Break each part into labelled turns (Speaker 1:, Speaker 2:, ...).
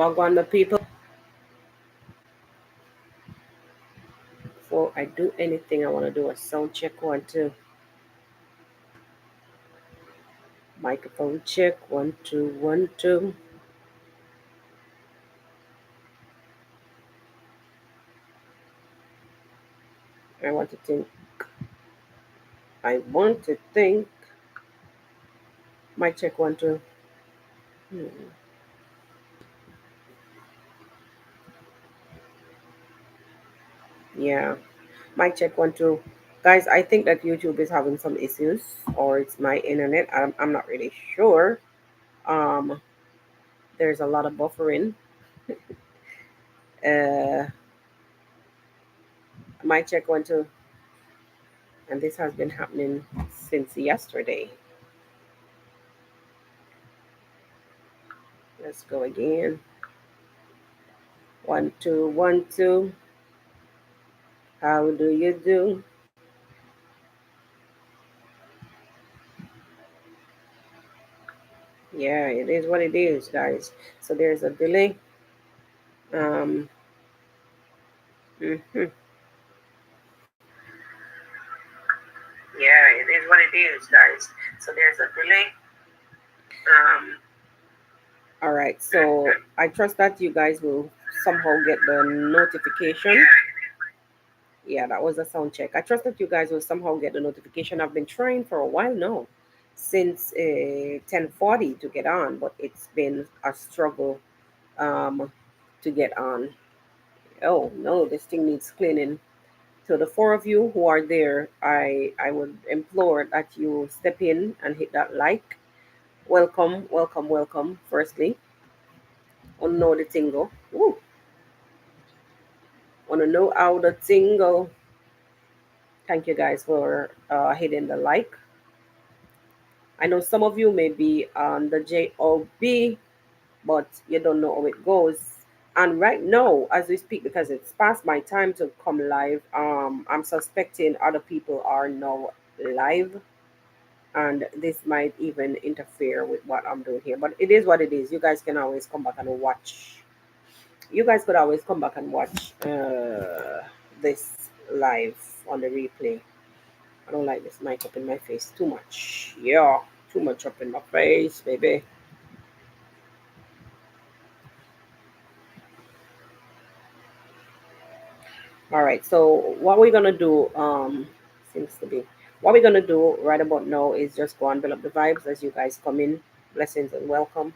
Speaker 1: Wagwan the people. Before I do anything, I want to do a sound check. 1 2. Microphone check. 1 2 1 2. I want to think. I want to think. Mic check. 1 2. Hmm. Yeah. Mic check. 1 2. Guys, I think that YouTube is having some issues, or it's my internet. I'm not really sure. Um, there's a lot of buffering. Uh, mic check. 1 2. And this has been happening since yesterday. Let's go again. 1 2 1 2. How do you do? Yeah, it is what it is, guys. So there's a delay. Um, mhm. Yeah, it is what it is, guys. So there's a delay. Um, all right. So I trust that you guys will somehow get the notification. Yeah, that was a sound check. I trust that you guys will somehow get the notification. I've been trying for a while now, since 10:40 to get on, but it's been a struggle um, to get on. Oh no, this thing needs cleaning. So the four of you who are there, I would implore that you step in and hit that like. Welcome, welcome, welcome. Firstly, wanna know the tingle. Woo. Wanna know how the tingle. Thank you guys for hitting the like. I know some of you may be on the JOB, but you don't know how it goes. And right now, as we speak, because it's past my time to come live, I'm suspecting other people are now live, and this might even interfere with what I'm doing here. But it is what it is. You guys can always come back and watch. You guys could always come back and watch this live on the replay. I don't like this mic up in my face too much. Yeah, too much up in my face, baby. All right. So what we're gonna do, seems to be, what we're gonna do right about now is just go and build up the vibes as you guys come in. Blessings and welcome.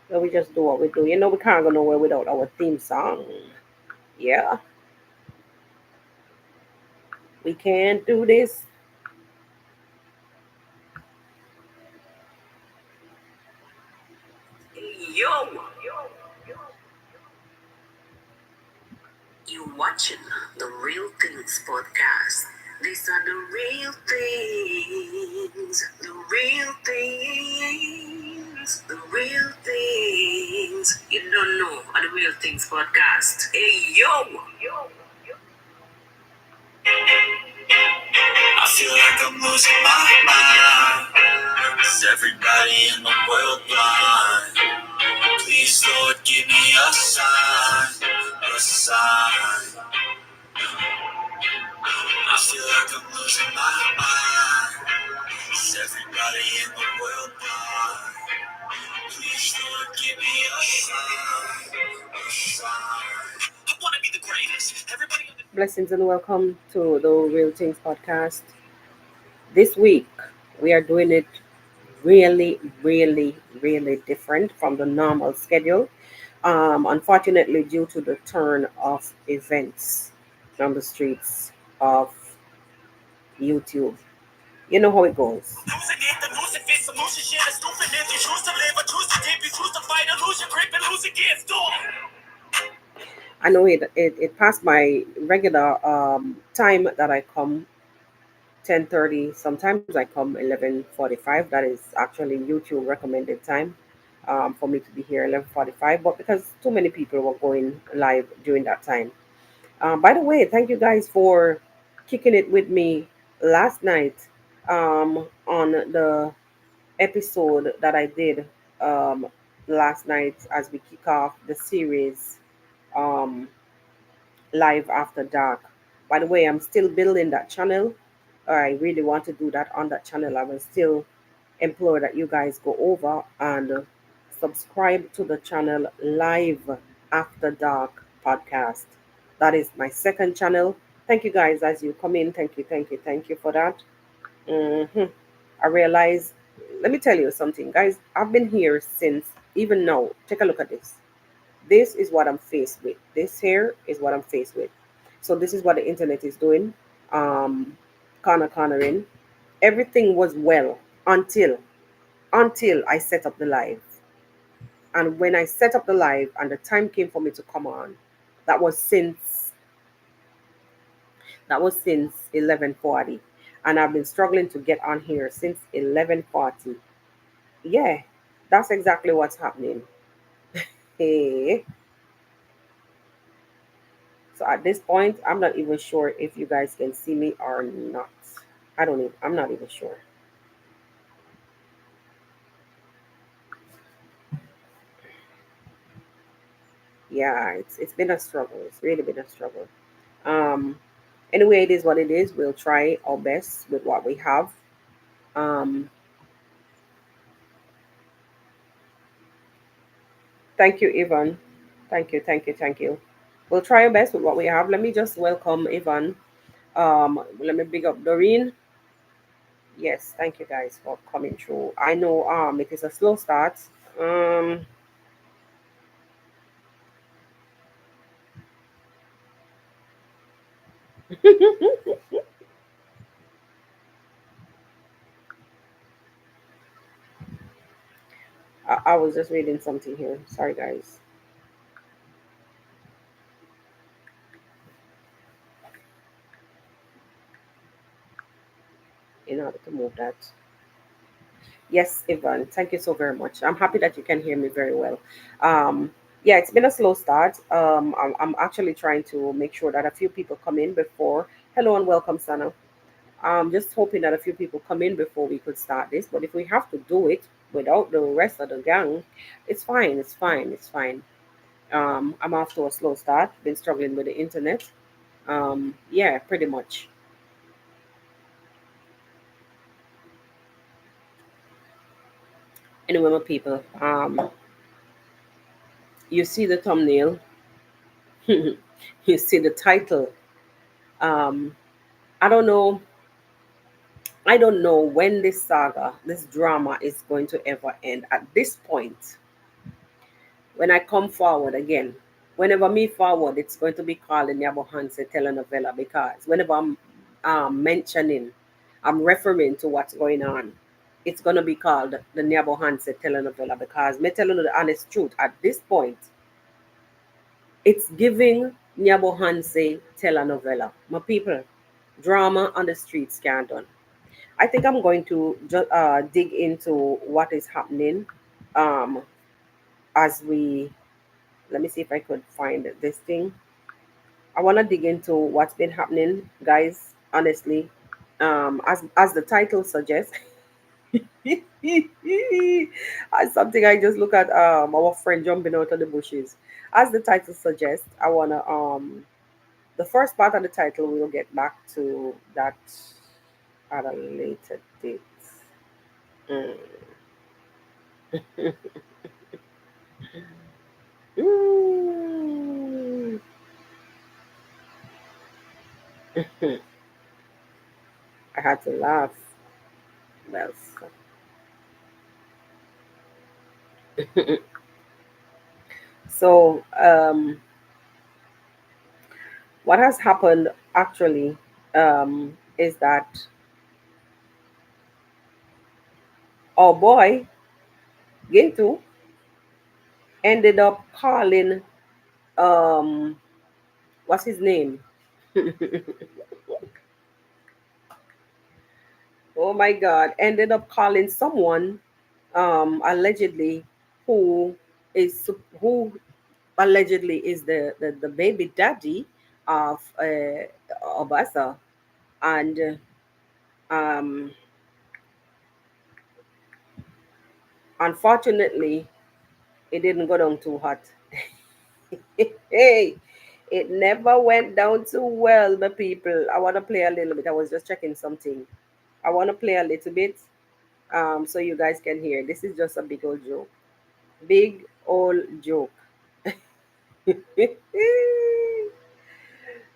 Speaker 1: So we just do what we do. You know, we can't go nowhere without our theme song. Yeah, we can't do this. Yo, you watching the Real Things podcast. These are the real things, the real things, the real things. You don't know are the Real Things podcast. Hey yo, I feel like I'm losing my mind. Is everybody in the world blind? Please, Lord, give me a sign, a sign. I feel like I'm losing my mind. Is everybody in the world blind? Please, Lord, give me a sign, a sign. I want to be the greatest. Everybody. Blessings and welcome to the Real Things podcast. This week, we are doing it really, really, really different from the normal schedule. Unfortunately, due to the turn of events on the streets of YouTube. You know how it goes. I know it passed my regular time that I come 10:30. Sometimes I come 11:45. That is actually YouTube recommended time for me to be here 11:45. But because too many people were going live during that time. By the way, thank you guys for kicking it with me last night on the episode that I did. Um, last night as we kick off the series, um, Live After Dark. By the way, I'm still building that channel. I really want to do that on that channel. I will still implore that you guys go over and subscribe to the channel Live After Dark podcast. That is my second channel. Thank you guys as you come in. Thank you for that. hmm I realize, let me tell you something, guys. I've been here since, even now. Take a look at this. This is what I'm faced with. This here is what I'm faced with. So this is what the internet is doing. Um, cornering. Everything was well until I set up the live. And when I set up the live and the time came for me to come on, that was since that was since 11:40, and I've been struggling to get on here since 11:40. Yeah, that's exactly what's happening. Hey, so at this point, I'm not even sure if you guys can see me or not. I don't even. I'm not even sure. Yeah, it's been a struggle. It's really been a struggle. Um, anyway, it is what it is. We'll try our best with what we have. Um, thank you, Ivan. Thank you. We'll try our best with what we have. Let me just welcome Ivan. Let me big up Doreen. Yes, thank you guys for coming through. I know it is a slow start. Um I was just reading something here. Sorry guys. In order to move that. Yes, Ivan, thank you so very much. I'm happy that you can hear me very well. Yeah, it's been a slow start. I'm actually trying to make sure that a few people come in before. Hello and welcome, Sana. Just hoping that a few people come in before we could start this. But if we have to do it without the rest of the gang, it's fine. It's fine. I'm off to a slow start. Been struggling with the internet. Yeah, pretty much. Anyway, my people, you see the thumbnail, you see the title. Um, I don't know. I don't know when this saga, this drama is going to ever end. At this point, when I come forward again, whenever me forward, it's going to be called the Nyabo Hanse telenovela because whenever I'm mentioning, I'm referring to what's going on, it's going to be called the Nyabo Hanse telenovela because me telling you the honest truth, at this point, it's giving Nyabo Hanse telenovela. My people, drama on the streets can't done. I think I'm going to just dig into what is happening um, as we, let me see if I could find this thing. I want to dig into what's been happening, guys. Honestly, as the title suggests, as something I just look at our friend jumping out of the bushes. As the title suggests, I wanna the first part of the title we'll get back to that at a later date. Mm. Mm. I had to laugh. Well, so what has happened actually is that our boy Gintu ended up calling um what's his name? Oh my God! Ended up calling someone allegedly who who allegedly is the baby daddy of Obasa, and um, unfortunately It didn't go down too hot. Hey, it never went down too well, the people. I want to play a little bit. I was just checking something. I want to play a little bit so you guys can hear. This is just a big old joke. Big old joke.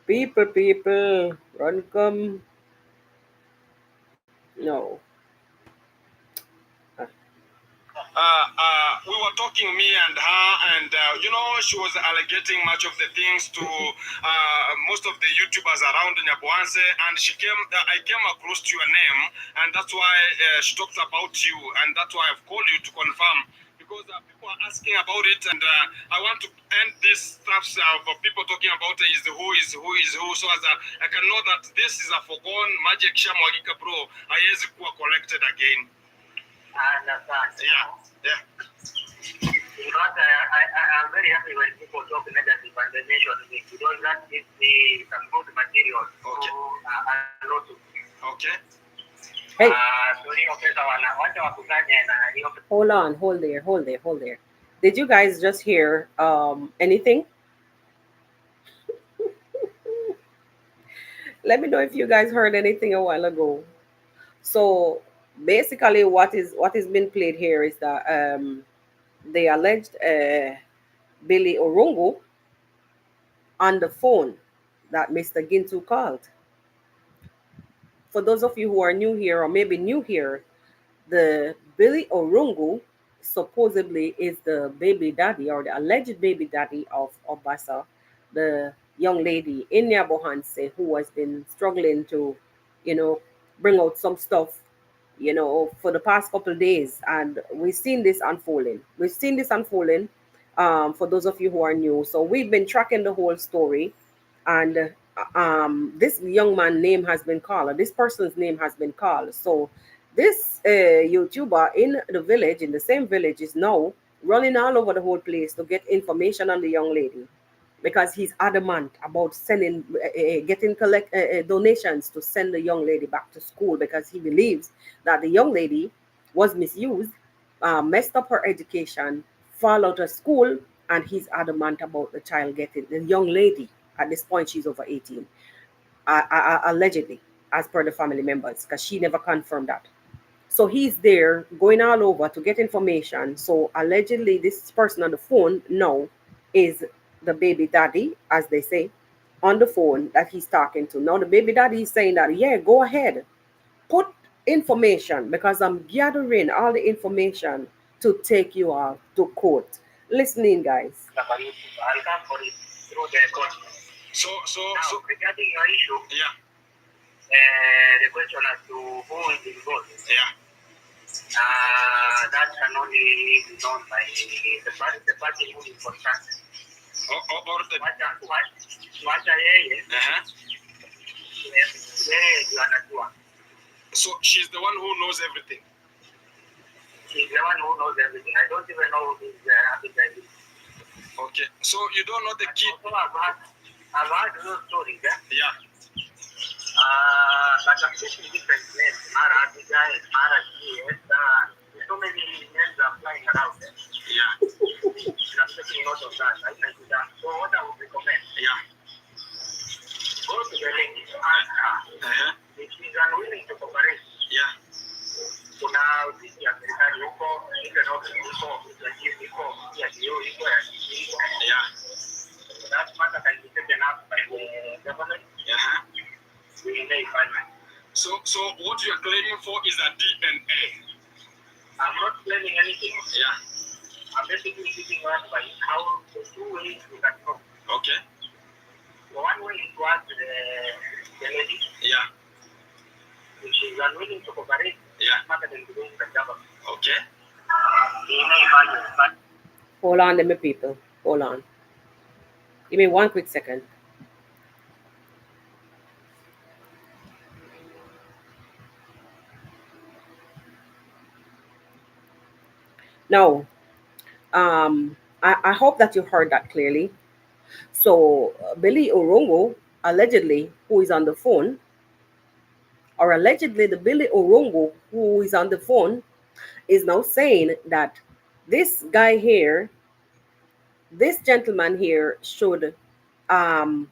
Speaker 1: People, run come. No. Uh,
Speaker 2: we were talking, me and her, and she was allocating much of the things to most of the YouTubers around Nyabuanse, and I came across your name, and that's why she talked about you, and that's why I've called you to confirm, because people are asking about it, and I want to end this stuff of people talking about is who, so as I can know that this is a forgone magic shamwagika bro, I is collected again. I understand. Yeah. You know, I'm very happy when people talk negative and they mention me because that gives me some good material. Okay. So, okay.
Speaker 1: Hey. Hold there. Did you guys just hear anything? Let me know if you guys heard anything a while ago. So basically, what is being played here is that the alleged Billy Orungu on the phone that Mr. Gintu called. For those of you who are new here or maybe new here, the Billy Orungu supposedly is the baby daddy or the alleged baby daddy of Obasa, the young lady in Nyabohanse who has been struggling to, you know, bring out some stuff, for the past couple of days. And we've seen this unfolding. For those of you who are new. So we've been tracking the whole story, and this young man name has been called, or this person's name has been called. So this YouTuber in the village, in the same village, is now running all over the whole place to get information on the young lady, because he's adamant about getting collect donations to send the young lady back to school, because he believes that the young lady was misused, messed up her education, fall out of school, and he's adamant about the young lady. At this point, she's over 18, allegedly, as per the family members, because she never confirmed that. So he's there going all over to get information. So allegedly, this person on the phone now is the baby daddy, as they say, on the phone that he's talking to. Now the baby daddy is saying that, yeah, go ahead, put information, because I'm gathering all the information to take you all to court. Listening, guys.
Speaker 2: I'll come for it through the court. So regarding your issue, yeah. The question as to who is involved. Yeah. That can only be known by the party who is concerned. Or the what So she's the one who knows everything. She's the one who knows everything. I don't even know who is appetite. Okay. So you don't know the kid. I've heard those stories, yeah. But I'm taking different names. Mara Abigail, Mara GS, so many names are flying around. Yeah. I'm taking note of that. I can do that. So what I would recommend, yeah. Go to the link, ask her. If she's unwilling to cooperate, yeah. Kuna ofisi ya serikali huko, even office huko, huko, yeah. That matter can be taken up by the government. Yeah. So what you're claiming for is a DNA. I'm not claiming anything. Yeah. I'm basically giving advice how the two ways we can go. Okay. The one way is to ask the lady. Yeah. If she's unwilling to cooperate, yeah. Matter than to go to the government. Okay.
Speaker 1: Hold on, my people. Hold on. Give me one quick second. Now, I hope that you heard that clearly. So, Billy Orongo, allegedly, who is on the phone, or allegedly the Billy Orongo who is on the phone, is now saying that this guy here this gentleman here should um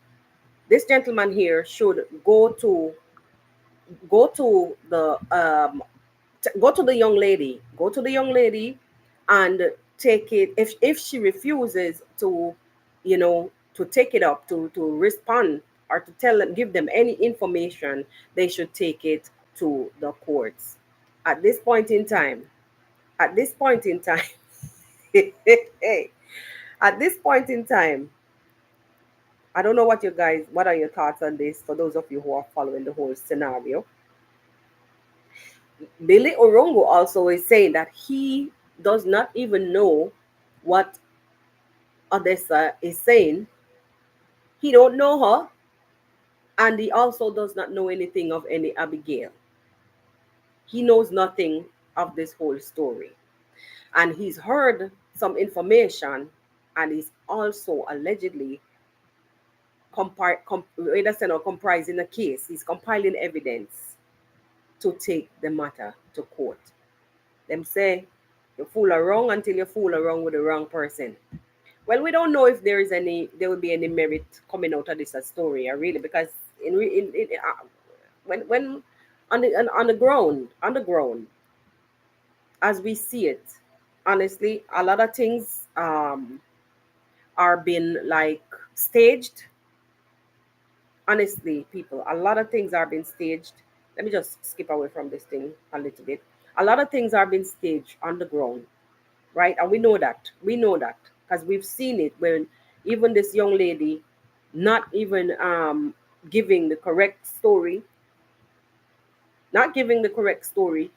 Speaker 1: this gentleman here should go to the go to the young lady, and take it. If she refuses to, to take it up, to respond, or to tell them, give them any information, they should take it to the courts. At this point in time, at this point in time, at this point in time, I don't know what are your thoughts on this, for those of you who are following the whole scenario. Billy Orongo also is saying that he does not even know what Odessa is saying. He don't know her, and he also does not know anything of any Abigail. He knows nothing of this whole story. And he's heard some information, and he's also allegedly comprising a case. He's compiling evidence to take the matter to court. Them say you fool around until you fool around with the wrong person. Well, we don't know if there will be any merit coming out of this story, really, because when on the ground, as we see it, honestly, a lot of things are being like staged. Honestly, people, a lot of things are being staged. Let me just skip away from this thing a little bit. A lot of things are being staged on the ground, right? And we know that. We know that because we've seen it when even this young lady, not even giving the correct story, not giving the correct story,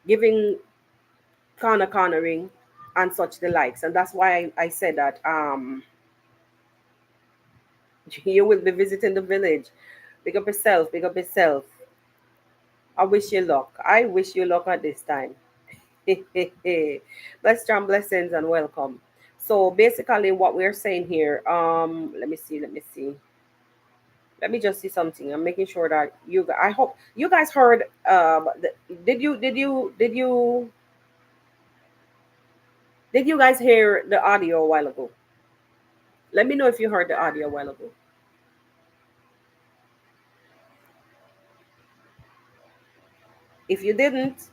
Speaker 1: giving cornering and such the likes. And that's why I said that you will be visiting the village. Big up yourself, big up yourself. I wish you luck. I wish you luck at this time. Bless John, blessings and welcome. So basically what we're saying here, let me just see something. I'm making sure that I hope you guys heard did you guys hear the audio a while ago? Let me know if you heard the audio a while ago. If you didn't,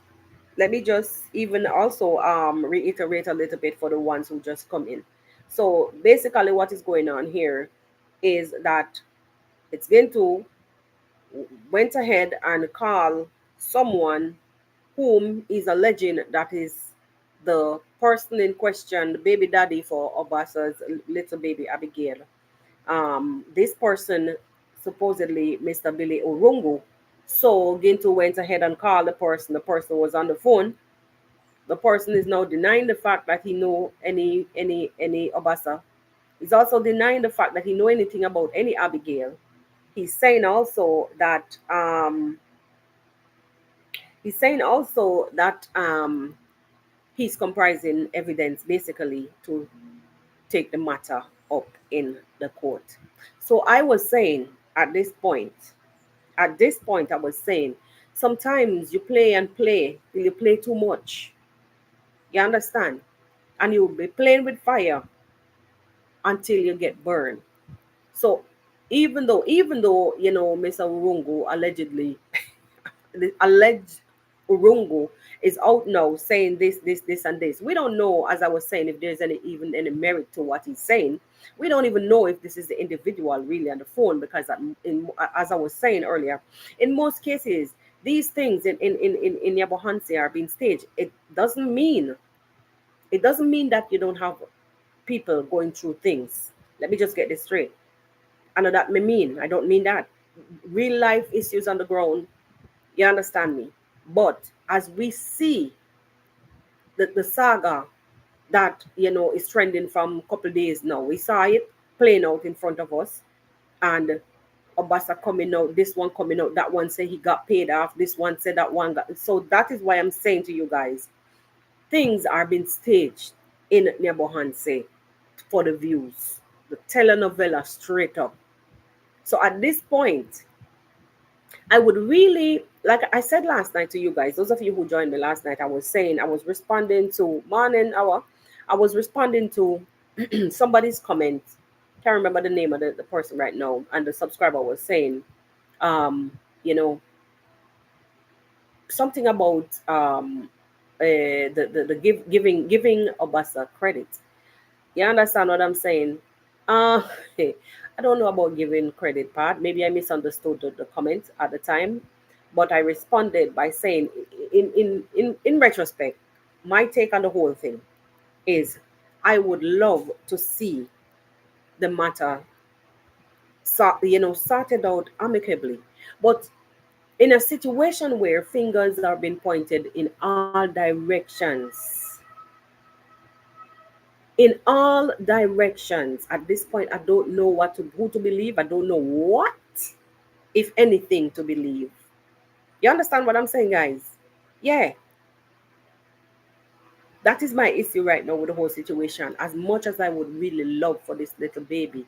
Speaker 1: let me just even also reiterate a little bit for the ones who just come in. So basically what is going on here is that it's going to went ahead and call someone whom is alleging that is the person in question, the baby daddy for Obasa's little baby Abigail. This person, supposedly Mr. Billy Orungu. So Gintu went ahead and called the person. The person was on the phone. The person is now denying the fact that he know any Obasa. He's also denying the fact that he know anything about any Abigail. He's saying also that he's comprising evidence basically to take the matter up in the court. So I was saying at this point, I was saying, sometimes you play and play till you play too much. You understand? And you'll be playing with fire until you get burned. So even though, Mr. Urungu allegedly the alleged Urungu is out now saying this, and this. We don't know, as I was saying, if there's even any merit to what he's saying. We don't even know if this is the individual really on the phone, because as I was saying earlier, in most cases, these things in Yabohanse are being staged. It doesn't mean that you don't have people going through things. Let me just get this straight. I know that may mean, I don't mean that. Real life issues on the ground, you understand me? But as we see the saga that is trending from a couple of days now, we saw it playing out in front of us, and Obasa coming out, this one coming out, that one say he got paid off, this one said that one got. So that is why I'm saying to you guys, things are being staged in Nyabohanse for the views, the telenovela straight up. So at this point, I would really, like I said last night to you guys, those of you who joined me last night, I was saying, I was responding to morning hour. I was responding to somebody's comment, can't remember the name of the person right now, and the subscriber was saying, you know, something about giving Obasa credit. You understand what I'm saying? Uh, I don't know about giving credit part. Maybe I misunderstood the comment at the time, but I responded by saying, in retrospect, my take on the whole thing is, I would love to see the matter, sorted out amicably. But in a situation where fingers are being pointed in all directions, at this point, I don't know who to believe. I don't know what, if anything, to believe. You understand what I'm saying, guys? Yeah, that is my issue right now with the whole situation. As much as I would really love for this little baby,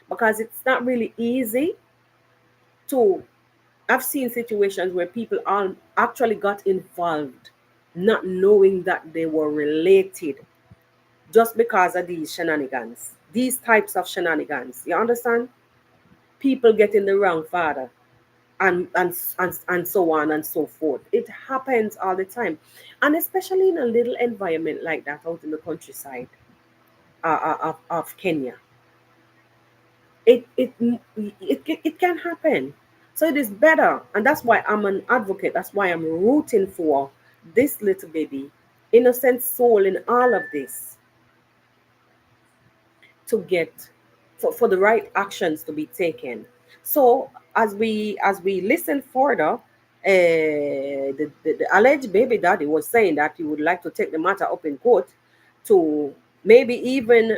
Speaker 1: because it's not really easy to. I've seen situations where people all actually got involved, not knowing that they were related, just because of these shenanigans, these types of shenanigans. You understand? People getting the wrong father, and so on and so forth. It happens all the time, and especially in a little environment like that out in the countryside of Kenya. It can happen. So it is better, and that's why I'm an advocate. That's why I'm rooting for this little baby, innocent soul in all of this, to get, for the right actions to be taken. So as we listen further, the alleged baby daddy was saying that he would like to take the matter up in court to maybe even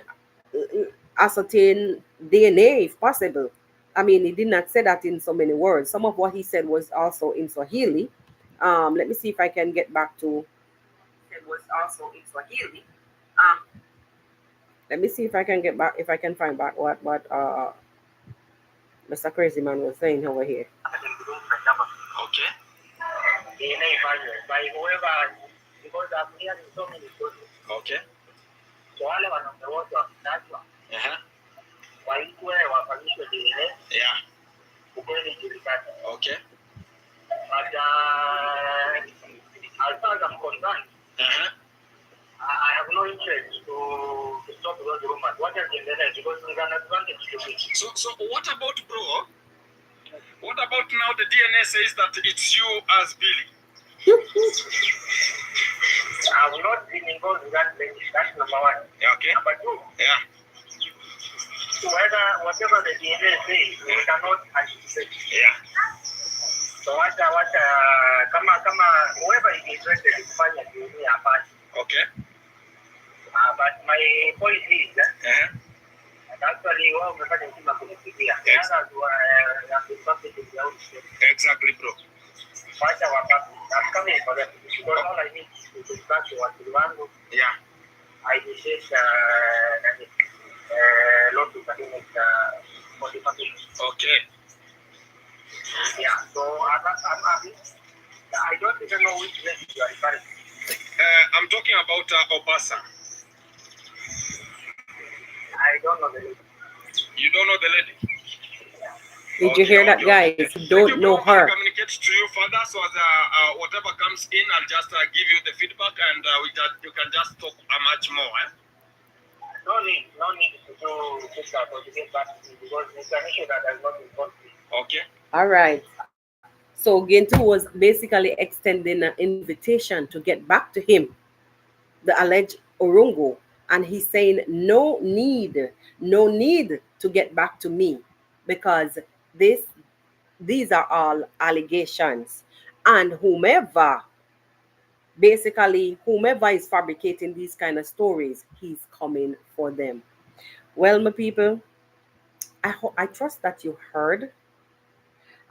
Speaker 1: ascertain DNA if possible. I mean, he did not say that in so many words. Some of what he said was also in Swahili. Let me see if I can get back to. It was also in Swahili. Let me see if I can get back, if I can find back what Mr. Crazy Man was saying over here.
Speaker 2: Okay.
Speaker 1: By whoever, because I'm hearing so many stories.
Speaker 2: Okay.
Speaker 1: So wale wanaume wote wakitajwa
Speaker 2: Uh-huh.
Speaker 1: waitwe wafanyishwe DNA
Speaker 2: Yeah.
Speaker 1: ukweli ijulikane.
Speaker 2: Okay.
Speaker 1: But as far as I'm concerned,
Speaker 2: Uh-huh.
Speaker 1: I have no interest to stop those rumors. What is in there? Because there's an advantage to it.
Speaker 2: So what about, bro? What about now the DNA says that it's you as Billy?
Speaker 1: I will not be involved in that. That's number one.
Speaker 2: Yeah, okay.
Speaker 1: Number two.
Speaker 2: Yeah.
Speaker 1: Whatever the DNA says, we cannot anticipate.
Speaker 2: Yeah.
Speaker 1: So kama whoever is interested in kufanya DNA hapana.
Speaker 2: Okay.
Speaker 1: But my point is
Speaker 2: Uh-huh.
Speaker 1: actually wao umefanya kima kunifikia.
Speaker 2: Exactly, bro.
Speaker 1: Wacha wakati. I'm coming for that. Because all I need is to discuss wakili wangu.
Speaker 2: Yeah.
Speaker 1: I initiate lawsuit against motivation.
Speaker 2: Okay.
Speaker 1: Yeah. So I don't even know which lady you are referring to.
Speaker 2: I'm talking about Obasa.
Speaker 1: I don't know the lady.
Speaker 2: You don't know the lady?
Speaker 1: Did you hear that, guys? Don't know her.
Speaker 2: I'll communicate to you further, so as whatever comes in, I'll just give you the feedback, and you can just talk much more.
Speaker 1: No need to do this or to get back to me, because it's an issue that has not been solved.
Speaker 2: Okay.
Speaker 1: All right. So Gintu was basically extending an invitation to get back to him, the alleged Orungo, and he's saying no need to get back to me, because these are all allegations, and whomever is fabricating these kind of stories, he's coming for them. Well, my people, I trust that you heard.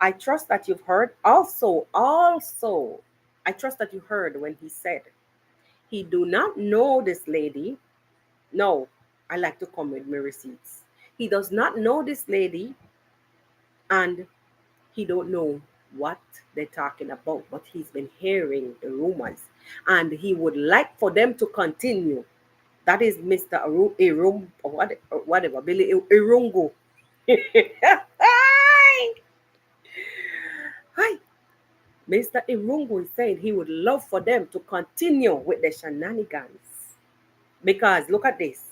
Speaker 1: I trust that you've heard. Also, I trust that you heard when he said he do not know this lady. No, I like to come with my receipts. He does not know this lady, and he don't know what they're talking about, but he's been hearing the rumors, and he would like for them to continue. That is Mr. Irum, or whatever, Billy Irungu. Hi! Hi! Mr. Irungu is saying he would love for them to continue with the shenanigans. Because look at this.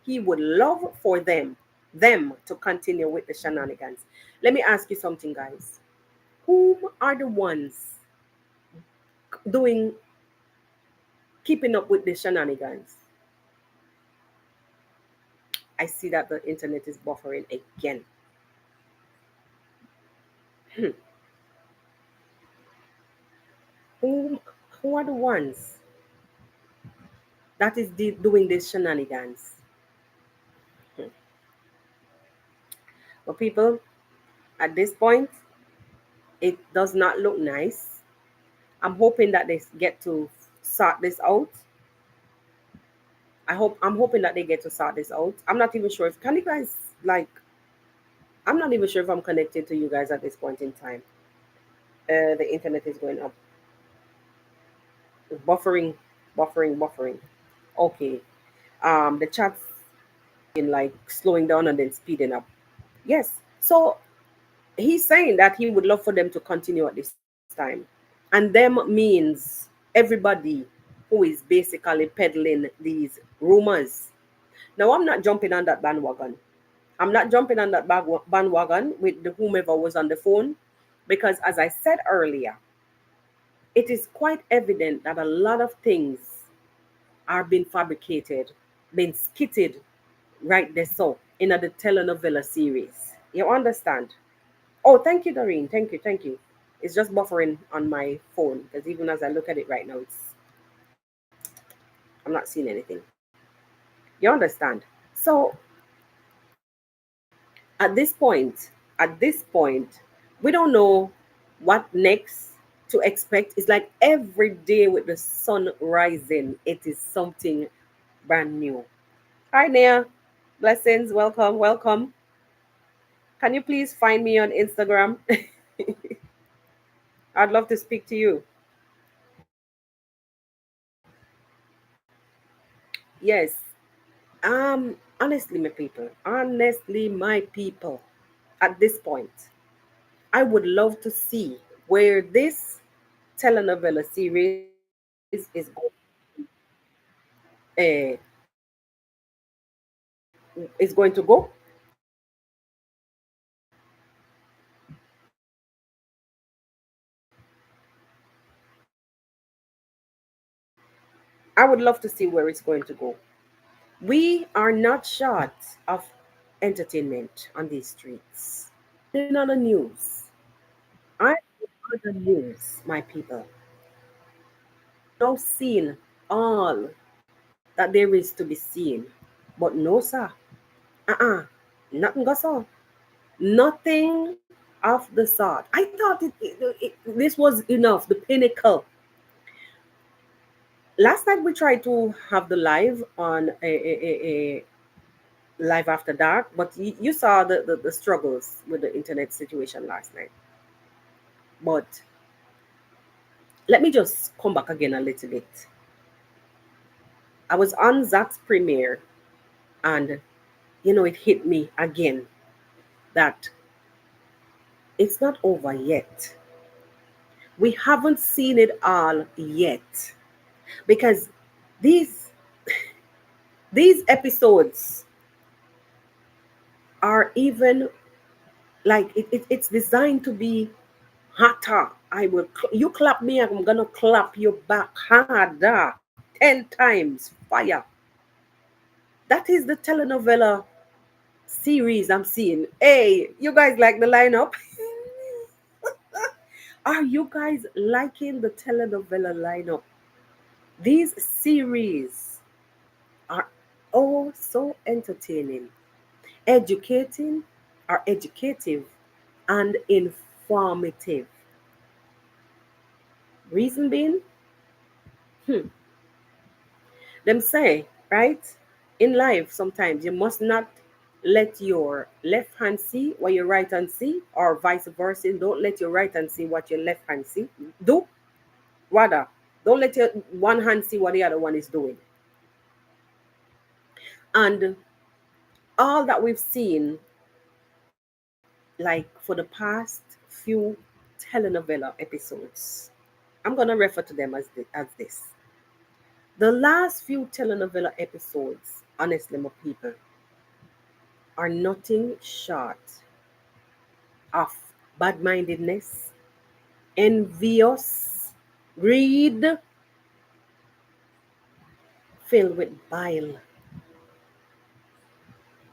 Speaker 1: He would love for them to continue with the shenanigans. Let me ask you something, guys. Whom are the ones doing keeping up with the shenanigans? I see that the internet is buffering again. Hmm. Who, who are the ones that is doing these shenanigans? Hmm. Well, people, at this point, it does not look nice. I'm hoping that they get to sort this out. I'm hoping that they get to sort this out. I'm not even sure if can you guys like I'm not even sure if I'm connected to you guys at this point in time. The internet is going up. Buffering, buffering. Okay. The chat's in like slowing down and then speeding up. Yes. So he's saying that he would love for them to continue at this time. And them means everybody who is basically peddling these rumors. Now I'm not jumping on that bandwagon. I'm not jumping on that bandwagon with the whomever was on the phone because as I said earlier, it is quite evident that a lot of things are being fabricated, being skitted right there so in the telenovela series. You understand? Oh, thank you, Doreen. Thank you. It's just buffering on my phone because even as I look at it right now, I'm not seeing anything. You understand? So at this point, we don't know what next to expect. It's like every day with the sun rising, it is something brand new. Hi, Nia. Blessings. Welcome. Welcome. Can you please find me on Instagram? I'd love to speak to you. Yes. Honestly, my people, at this point, I would love to see where this telenovela series uh, is going to go. I would love to see where it's going to go. We are not short of entertainment on these streets. Been on the news. I on the news, my people. Now seen all that there is to be seen. But no, sir. Nothing goes on. Nothing of the sort. I thought this was enough, the pinnacle. Last night we tried to have the live on a live after dark, but you saw the struggles with the internet situation last night. But let me just come back again a little bit. I was on Zach's premiere, and it hit me again that it's not over yet. We haven't seen it all yet because these these episodes are even like it's designed to be hotter. You clap me, I'm gonna clap you back harder 10 times. Fire. That is the telenovela series I'm seeing. Hey, you guys like the lineup? Are you guys liking the telenovela lineup? These series are oh so entertaining, educating, are educative, and informative. Reason being, hmm, them say, right? In life, sometimes you must not let your left hand see what your right hand see, or vice versa. Don't let your right hand see what your left hand see. Do rather, don't let your one hand see what the other one is doing. And all that we've seen, like for the past few telenovela episodes, I'm gonna refer to them as this. The last few telenovela episodes, honestly, my people, are nothing short of bad-mindedness, envious, greed, filled with bile.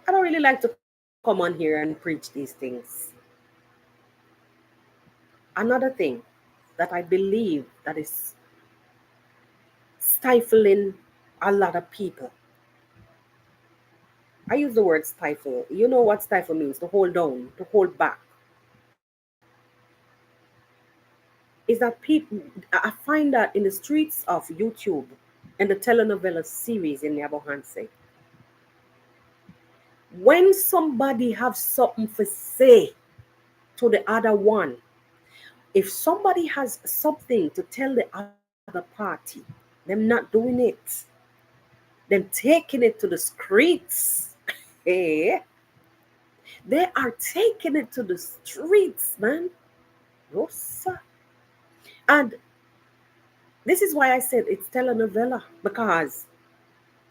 Speaker 1: I don't really like to come on here and preach these things. Another thing that I believe that is stifling a lot of people. I use the word stifle. You know what stifle means, to hold down, to hold back. Is that people, I find that in the streets of YouTube and the telenovela series in Yabohanse, when somebody have something to say to the other one, if somebody has something to tell the other party, them not doing it, them taking it to the streets, hey, they are taking it to the streets, man. Rosa. And this is why I said it's telenovela, because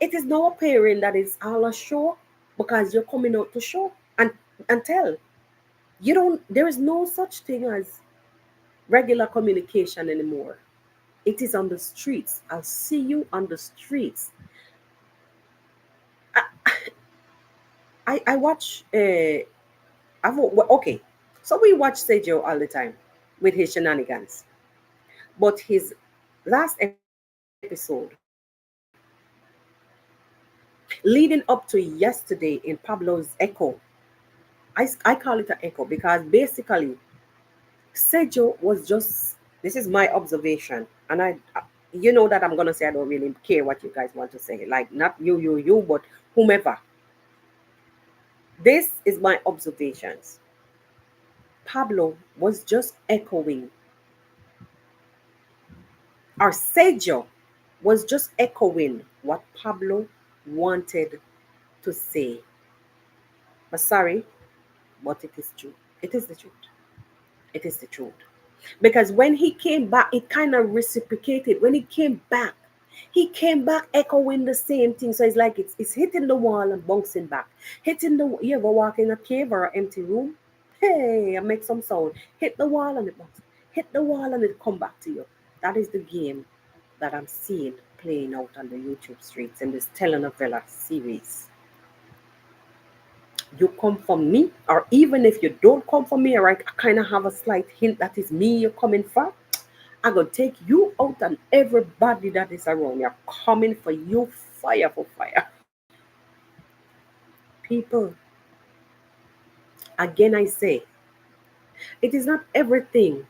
Speaker 1: it is now appearing that it's all a show, because you're coming out to show and tell. You don't. There is no such thing as regular communication anymore. It is on the streets. I'll see you on the streets. I, I watch. Okay, so we watch Sergio all the time with his shenanigans, but his last episode, leading up to yesterday in Pablo's Echo, I call it an echo because basically Sergio was just. This is my observation, and you know that I'm gonna say I don't really care what you guys want to say, like not you, but whomever. This is my observations. Pablo was just echoing, or Sergio was just echoing what Pablo wanted to say. But sorry, but it is true. It is the truth. It is the truth. Because when he came back, it kind of reciprocated. When he came back echoing the same thing. So it's like it's hitting the wall and bouncing back. You ever walk in a cave or an empty room? Hey, I make some sound. Hit the wall and it bounce. Hit the wall and it come back to you. That is the game that I'm seeing playing out on the YouTube streets in this telenovela series. You come for me, or even if you don't come for me, or I kind of have a slight hint that is me you're coming for, I'm gonna take you out and everybody that is around you. Coming for you, fire for fire. People, again I say, it is not everything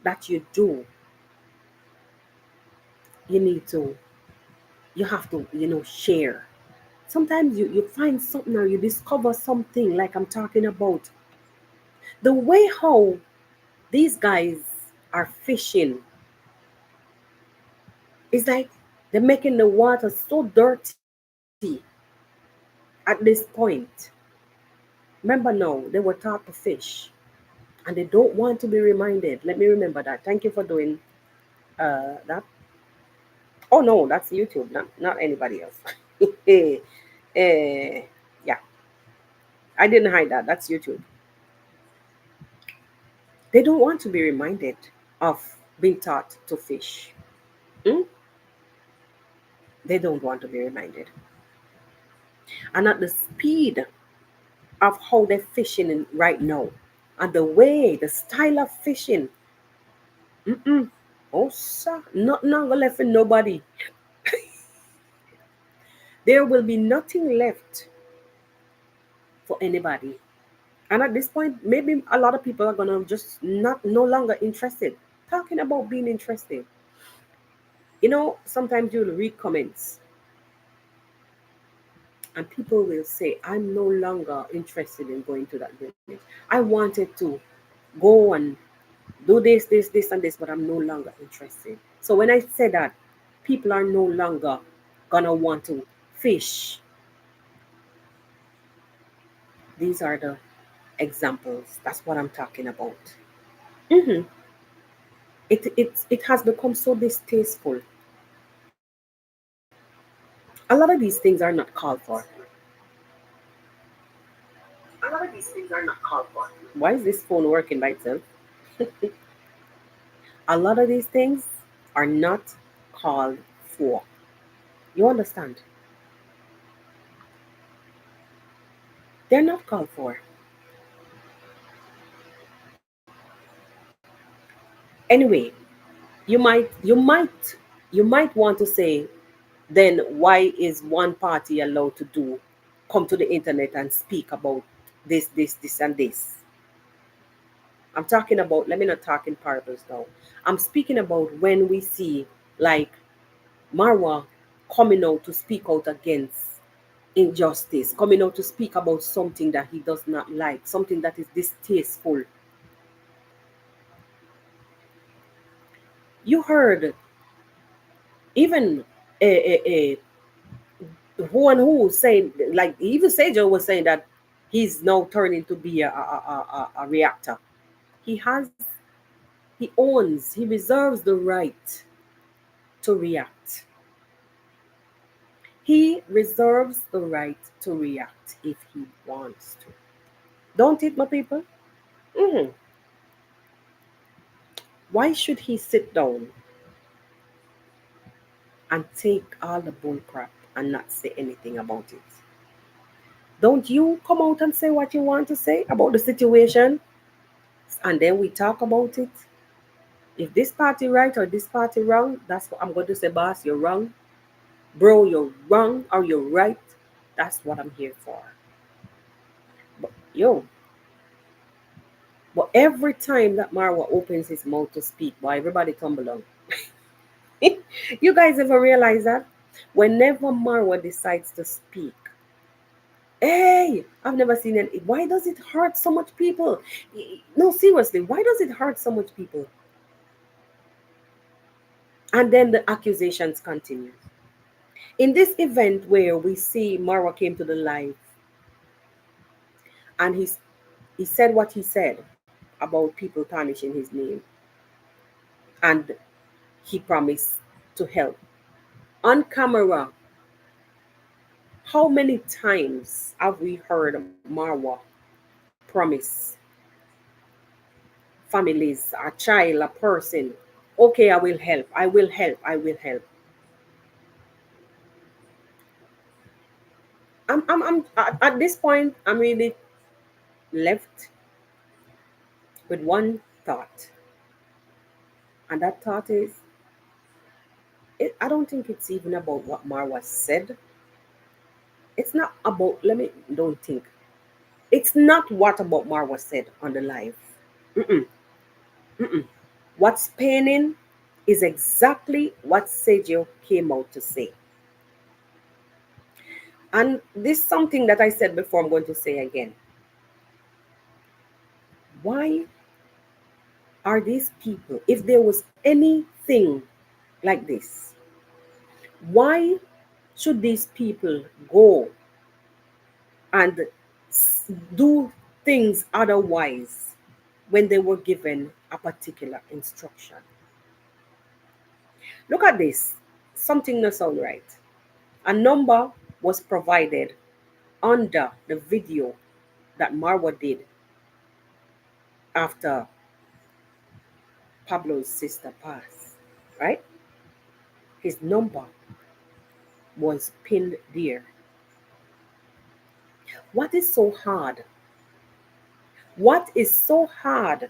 Speaker 1: that you do you need to, you have to, share. Sometimes you find something or you discover something like I'm talking about. The way how these guys are fishing is like they're making the water so dirty at this point. Remember now, they were taught to fish and they don't want to be reminded. Let me remember that. Thank you for doing that. Oh no, that's YouTube, not anybody else. Yeah, I didn't hide that. That's YouTube. They don't want to be reminded of being taught to fish. Hmm? They don't want to be reminded. And at the speed of how they're fishing right now, and the way, the style of fishing, mm-mm. Oh, sir, nothing left for nobody. There will be nothing left for anybody. And at this point, maybe a lot of people are gonna just not no longer interested. Talking about being interested. Sometimes you'll read comments and people will say, I'm no longer interested in going to that village. I wanted to go and do this, and this, but I'm no longer interested. So when I say that, people are no longer gonna want to fish. These are the examples. That's what I'm talking about. hmm it has become so distasteful. A lot of these things are not called for.
Speaker 2: A lot of these things are not called for.
Speaker 1: Why is this phone working by itself? A lot of these things are not called for. You understand? They're not called for. Anyway, you might want to say, then why is one party allowed to do come to the internet and speak about this and this? I'm talking about, let me not talk in parables now. I'm speaking about when we see like Marwa coming out to speak out against injustice, coming out to speak about something that he does not like, something that is distasteful. You heard even a who and who saying, like even Sajo was saying that he's now turning to be a reactor. He has, he owns, he reserves the right to react. He reserves the right to react if he wants to. Don't it, my people? hmm Why should he sit down and take all the bull crap and not say anything about it? Don't you come out and say what you want to say about the situation, and then we talk about it? If this party right or this party wrong, that's what I'm going to say, boss, you're wrong. Bro, you're wrong or you're right. That's what I'm here for. But yo, but every time that Marwa opens his mouth to speak, boy, everybody tumble down. You guys ever realize that? Whenever Marwa decides to speak, hey, I've never seen it. Why does it hurt so much people? No, seriously, why does it hurt so much people? And then the accusations continue. In this event where we see Marwa came to the live and he said what he said about people tarnishing his name, and he promised to help on camera. How many times have we heard Marwa promise families, a child, a person, okay, I will help, I will help, I will help. I'm at this point, I'm really left with one thought, and that thought is, I don't think it's even about what Marwa said. It's not about, let me, don't think. It's not what about Marwa said on the live. Mm-mm, mm-mm. What's paining is exactly what Sergio came out to say. And this is something that I said before, I'm going to say again. Why are these people, if there was anything like this, why should these people go and do things otherwise when they were given a particular instruction? Look at this. Something not sound right. A number was provided under the video that Marwa did after Pablo's sister passed, right? His number was pinned there. What is so hard? What is so hard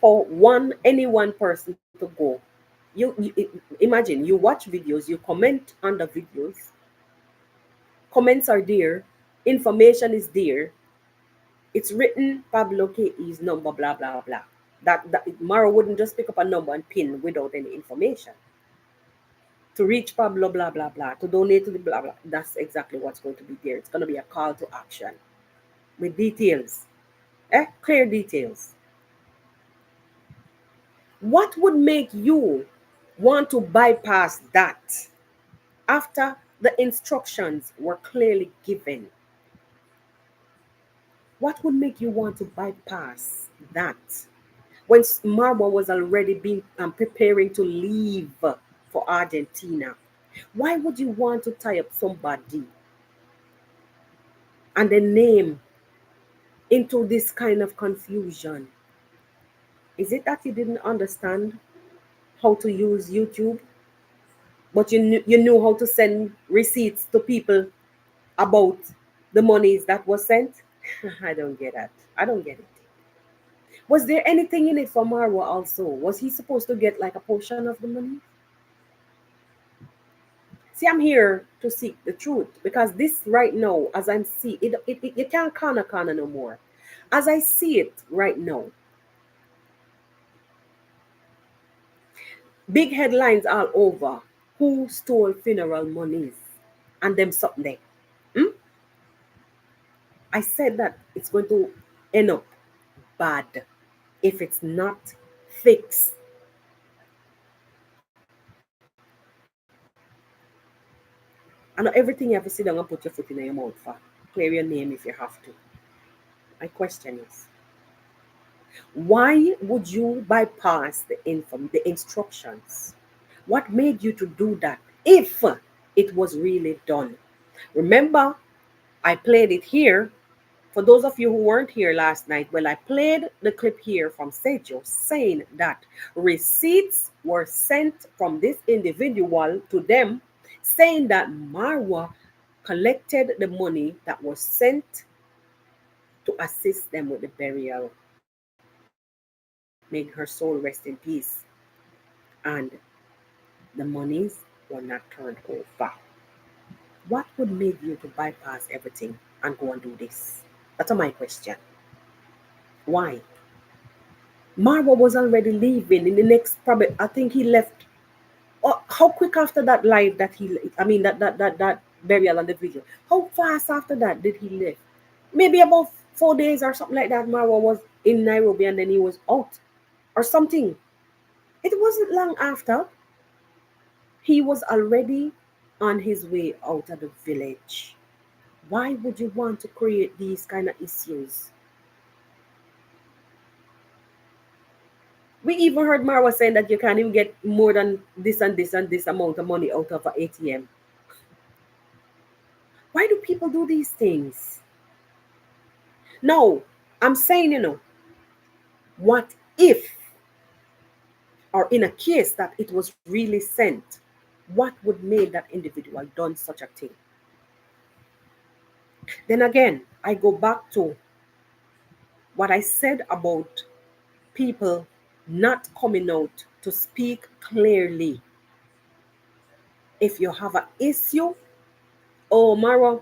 Speaker 1: for any one person to go? Imagine you watch videos, you comment on the videos, comments are there, information is there. It's written Pablo KE's number, blah blah blah. That Mara wouldn't just pick up a number and pin without any information. To reach Pablo, blah blah blah, to donate to the blah blah. That's exactly what's going to be there. It's going to be a call to action with details, clear details. What would make you want to bypass that after the instructions were clearly given? What would make you want to bypass that when Marwa was already being preparing to leave for Argentina? Why would you want to tie up somebody and then name into this kind of confusion? Is it that you didn't understand how to use YouTube, but you knew how to send receipts to people about the monies that was sent? I don't get that. I don't get it. Was there anything in it for Marwa also? Was he supposed to get like a portion of the money? See, I'm here to seek the truth because this right now, as I'm see it you can't corner no more. As I see it right now, big headlines all over. Who stole funeral monies? And them something there. Hmm? I said that it's going to end up bad if it's not fixed. I know everything you have to sit down and put your foot in your mouth for. Clear your name if you have to. My question is, why would you bypass the instructions? What made you to do that if it was really done? Remember, I played it here. For those of you who weren't here last night, well, I played the clip here from Sejo saying that receipts were sent from this individual to them, saying that Marwa collected the money that was sent to assist them with the burial. May her soul rest in peace. And the monies were not turned over. What would make you to bypass everything and go and do this? That's my question. Why? Marwa was already leaving in the next, probably I think he left. Oh, how quick after that live that I mean that burial on the video, how fast after that did he leave? Maybe about 4 days or something like that. Marwa was in Nairobi and then he was out or something. It wasn't long after. He was already on his way out of the village. Why would you want to create these kind of issues? We even heard Marwa saying that you can't even get more than this and this and this amount of money out of an ATM. Why do people do these things? No, I'm saying, what if, or in a case that it was really sent, what would make that individual done such a thing? Then again, I go back to what I said about people not coming out to speak clearly. If you have an issue, oh Mara,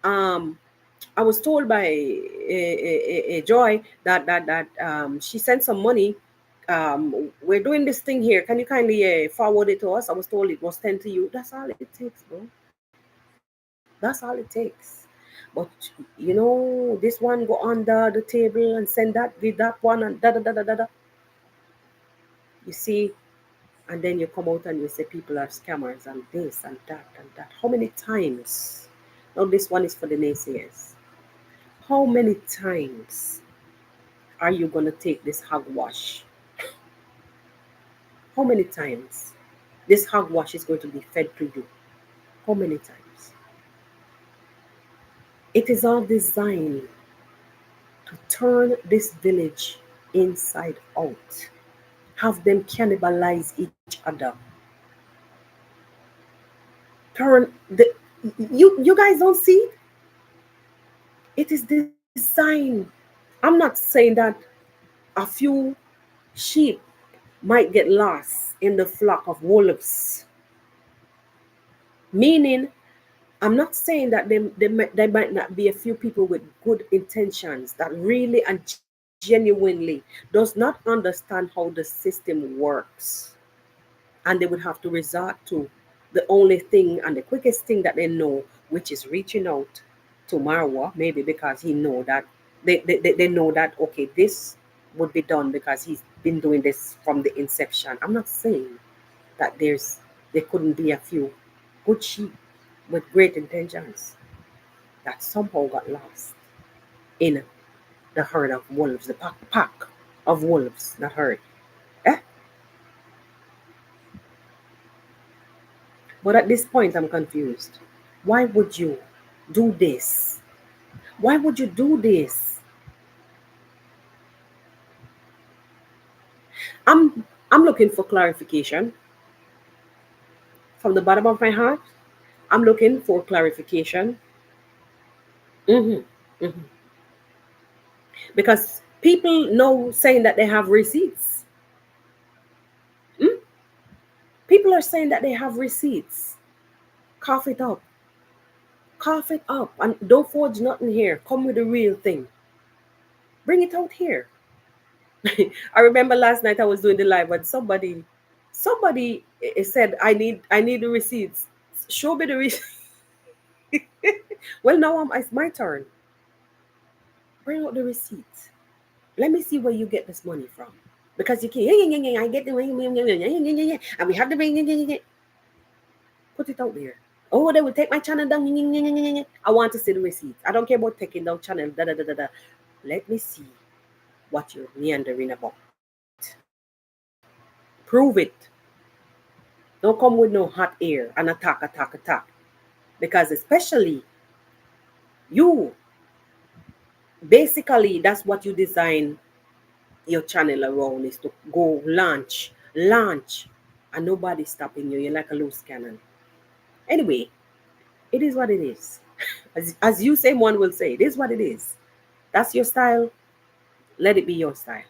Speaker 1: I was told by a Joy that she sent some money. We're doing this thing here. Can you kindly forward it to us? I was told it was sent to you. That's all it takes, bro. That's all it takes. But this one go under the table and send that with that one and da da da da da da. You see, and then you come out and you say people are scammers and this and that and that. How many times? Now this one is for the naysayers. How many times are you gonna take this hogwash? How many times this hogwash is going to be fed to you? How many times? It is all designed to turn this village inside out, have them cannibalize each other. Turn the you guys don't see it? It is designed. I'm not saying that a few sheep might get lost in the flock of wolves. Meaning, I'm not saying that there might not be a few people with good intentions that really and genuinely does not understand how the system works. And they would have to resort to the only thing and the quickest thing that they know, which is reaching out to Marwa, maybe because he know that they know that, okay, this would be done because he's been doing this from the inception. I'm not saying that there couldn't be a few good sheep with great intentions that somehow got lost in The herd of wolves, the pack of wolves, not herd. Eh? But at this point, I'm confused. Why would you do this? Why would you do this? I'm looking for clarification from the bottom of my heart. I'm looking for clarification. hmm hmm Because people know saying that they have receipts. Mm? People are saying that they have receipts. Cough it up. Cough it up. And don't forge nothing here. Come with the real thing. Bring it out here. I remember last night I was doing the live and somebody said I need the receipts. Show me the receipts. Well, now it's my turn. Bring out the receipts. Let me see where you get this money from. Because you can't, I get the and we have the put it out there. Oh, they will take my channel down. I want to see the receipts. I don't care about taking down channel. Da, da, da, da, da. Let me see what you're meandering about. Prove it. Don't come with no hot air and attack. Because especially you, basically, that's what you design your channel around is to go launch, and nobody's stopping you. You're like a loose cannon. Anyway, it is what it is. As you say, one will say, it is what it is. That's your style. Let it be your style.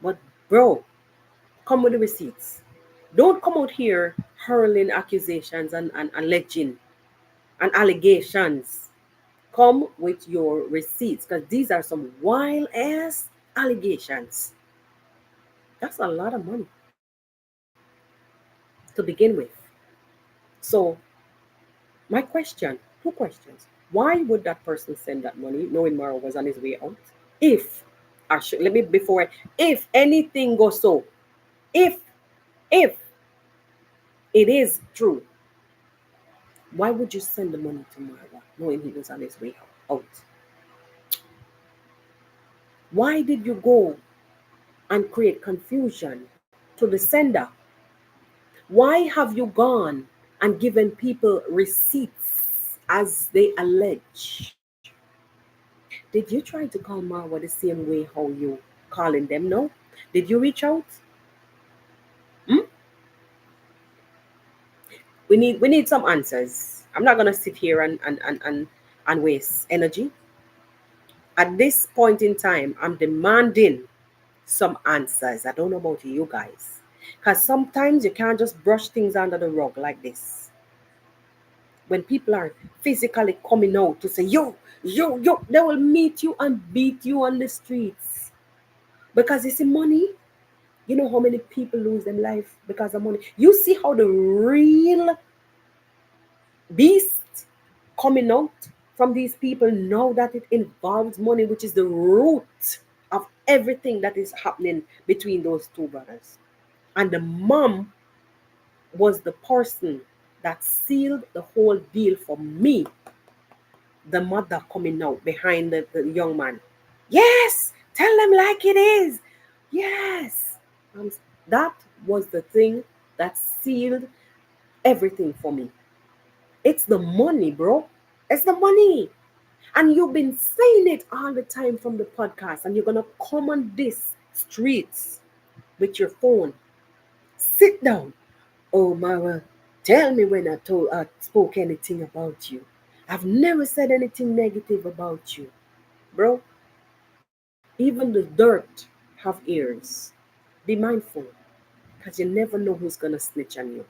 Speaker 1: But bro, come with the receipts. Don't come out here hurling accusations and alleging and allegations. Come with your receipts because these are some wild ass allegations. That's a lot of money to begin with. So, my question, two questions. Why would that person send that money knowing Mara was on his way out? If, I should, let me, before, if anything goes so, if it is true, why would you send the money to Marwa knowing he was on his way out? Why did you go and create confusion to the sender? Why have you gone and given people receipts as they allege? Did you try to call Marwa the same way how you calling them? No? Did you reach out? Hmm? We need some answers. I'm not gonna sit here and waste energy. At this point in time, I'm demanding some answers. I don't know about you guys. Because sometimes you can't just brush things under the rug like this. When people are physically coming out to say, yo, they will meet you and beat you on the streets. Because it's money. You know how many people lose their life because of money. You see how the real beast coming out from these people now that it involves money, which is the root of everything that is happening between those two brothers. And the mom was the person that sealed the whole deal for me. The mother coming out behind the young man. Yes, tell them like it is. Yes. That was the thing that sealed everything for me. It's the money, bro. It's the money. And you've been saying it all the time from the podcast, and you're going to come on this streets with your phone. Sit down. Oh, Mara, tell me when I spoke anything about you. I've never said anything negative about you. Bro, even the dirt have ears. Be mindful, because you never know who's going to snitch on you.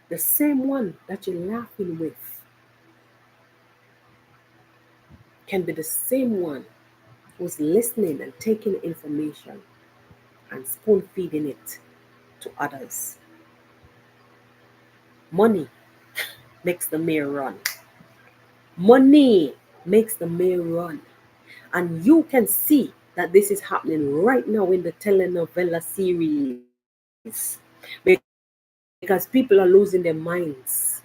Speaker 1: The same one that you're laughing with can be the same one who's listening and taking information and spoon feeding it to others. Money makes the mayor run. Money makes the mayor run. And you can see that this is happening right now in the telenovela series. Because people are losing their minds.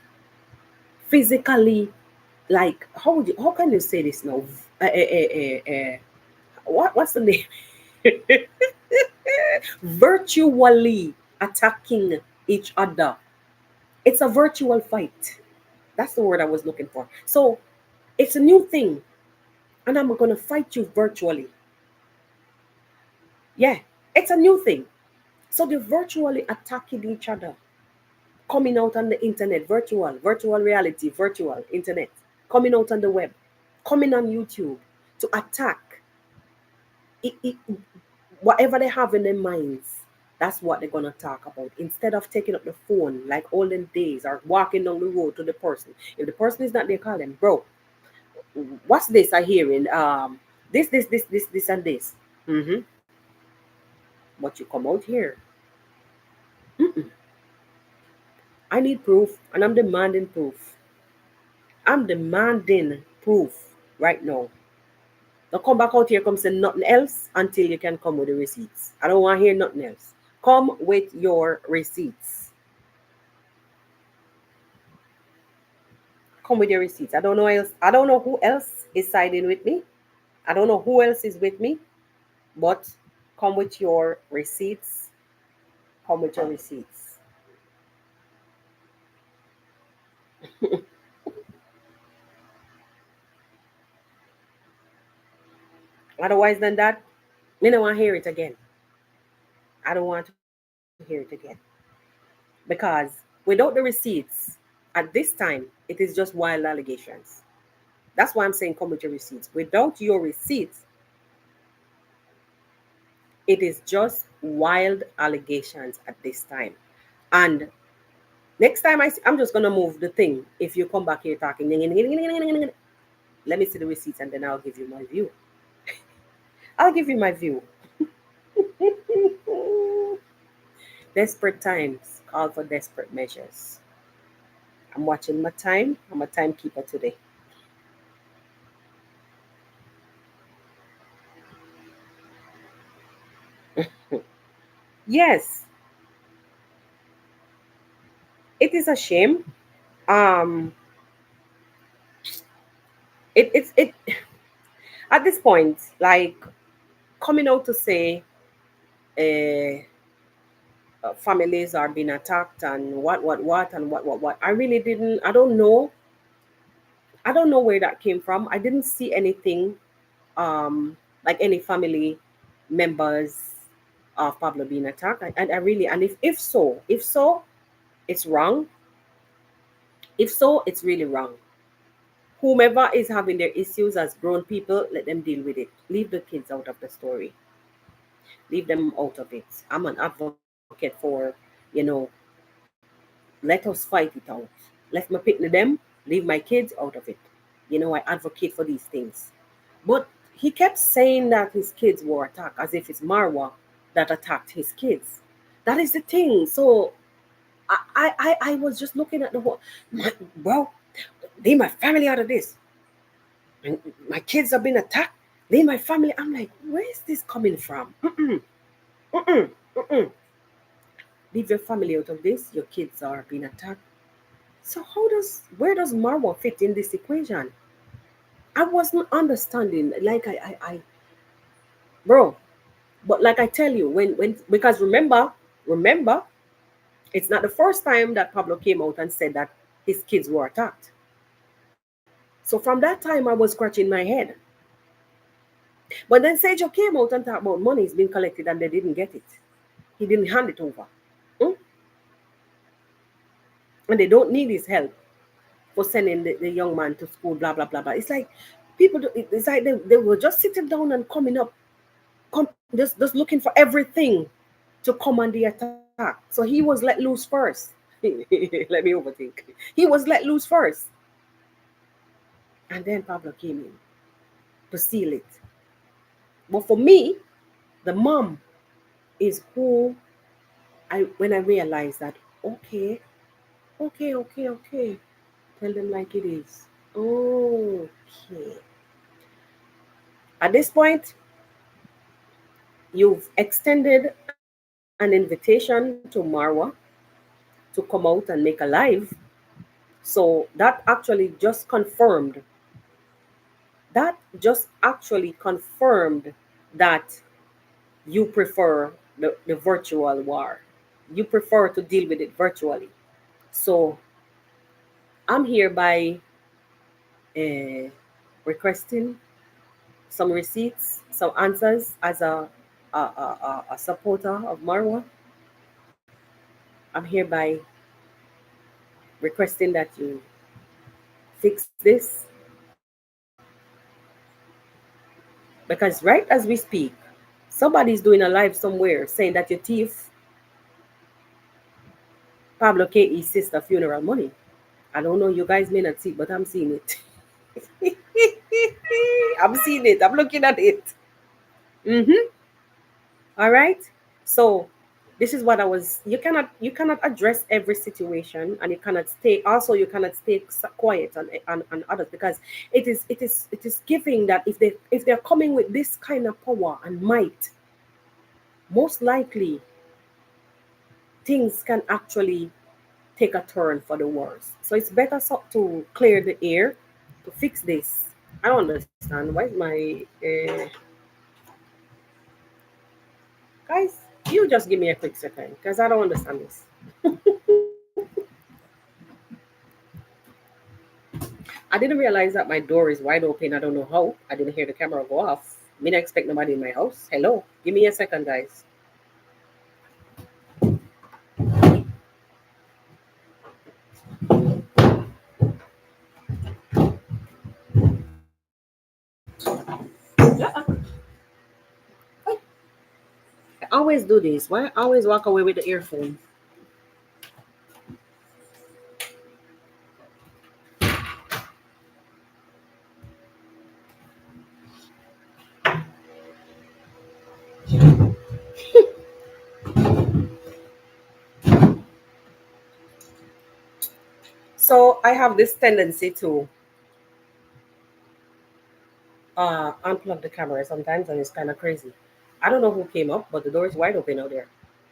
Speaker 1: Physically, like, how can you say this now? What's the name? Virtually attacking each other. It's a virtual fight. That's the word I was looking for. So it's a new thing, and I'm gonna fight you virtually. Yeah, it's a new thing. So they're virtually attacking each other, coming out on the internet, virtual reality, virtual internet, coming out on the web, coming on YouTube to attack it, whatever they have in their minds. That's what they're gonna talk about. Instead of taking up the phone like olden days or walking down the road to the person. If the person is not there, call them, bro. What's this I hearing? This, and this. Mm-hmm. But you come out here. Mm-mm. I need proof, and I'm demanding proof. I'm demanding proof right now. Don't come back out here, come say nothing else until you can come with the receipts. I don't want to hear nothing else. Come with your receipts. Come with your receipts. I don't know else. I don't know who else is siding with me. I don't know who else is with me, but come with your receipts. Come with your receipts. Otherwise than that, me don't want to hear it again. I don't want to hear it again. Because without the receipts, at this time, it is just wild allegations. That's why I'm saying come with your receipts. Without your receipts, it is just wild allegations at this time. And next time I'm just gonna move the thing. If you come back here talking, let me see the receipts and then I'll give you my view. I'll give you my view. Desperate times call for desperate measures. I'm watching my time. I'm a timekeeper today. Yes, it is a shame. Um, it at this point, like coming out to say uh, families are being attacked and what and what. I really didn't. I don't know. I don't know where that came from. I didn't see anything like any family members of Pablo being attacked. And I really, and if so, it's wrong. If so, it's really wrong. Whomever is having their issues as grown people, let them deal with it. Leave the kids out of the story. Leave them out of it. I'm an advocate for, you know, let us fight it out. Let me pick them, leave my kids out of it. I advocate for these things. But he kept saying that his kids were attacked as if it's Marwa that attacked his kids. That is the thing. So I was just looking at the whole, bro, leave my family out of this. And my kids have been attacked. Leave my family. I'm like, where is this coming from? Mm-mm, mm-mm, mm-mm. Leave your family out of this. Your kids are being attacked. So where does Marwa fit in this equation? I wasn't understanding. Like bro. But like I tell you, when because remember, it's not the first time that Pablo came out and said that his kids were attacked. So from that time, I was scratching my head. But then Sergio came out and talked about money is being collected and they didn't get it. He didn't hand it over. Mm? And they don't need his help for sending the young man to school, blah, blah, blah, blah. It's like it's like they were just sitting down and coming up, just looking for everything to come on the attack. So he was let loose first. Let me overthink. He was let loose first. And then Pablo came in to seal it. But for me, the mom is who when I realized that, okay, okay. Tell them like it is. Okay. At this point, you've extended an invitation to Marwa to come out and make a live. So that actually just confirmed that just actually confirmed that you prefer the virtual war. You prefer to deal with it virtually. So I'm hereby uh, requesting some receipts, some answers as a supporter of Marwa. I'm hereby requesting that you fix this because right as we speak, somebody's doing a live somewhere saying that your thief Pablo K.E.'s sister funeral money. I don't know, you guys may not see it, but I'm seeing it. I'm seeing it. I'm looking at it. Mm-hmm. All right. So this is what I was. You cannot address every situation, and you cannot stay. Also, you cannot stay quiet on others because it is giving that if they're coming with this kind of power and might, most likely things can actually take a turn for the worse. So it's better to clear the air to fix this. I don't understand. Why is my guys? You just give me a quick second because I don't understand this. I didn't realize that my door is wide open. I don't know how. I didn't hear the camera go off. Me not expect nobody in my house. Hello. Give me a second, guys. I always do this. Why I always walk away with the earphone? So I have this tendency to unplug the camera sometimes, and it's kind of crazy. I don't know who came up, but the door is wide open out there,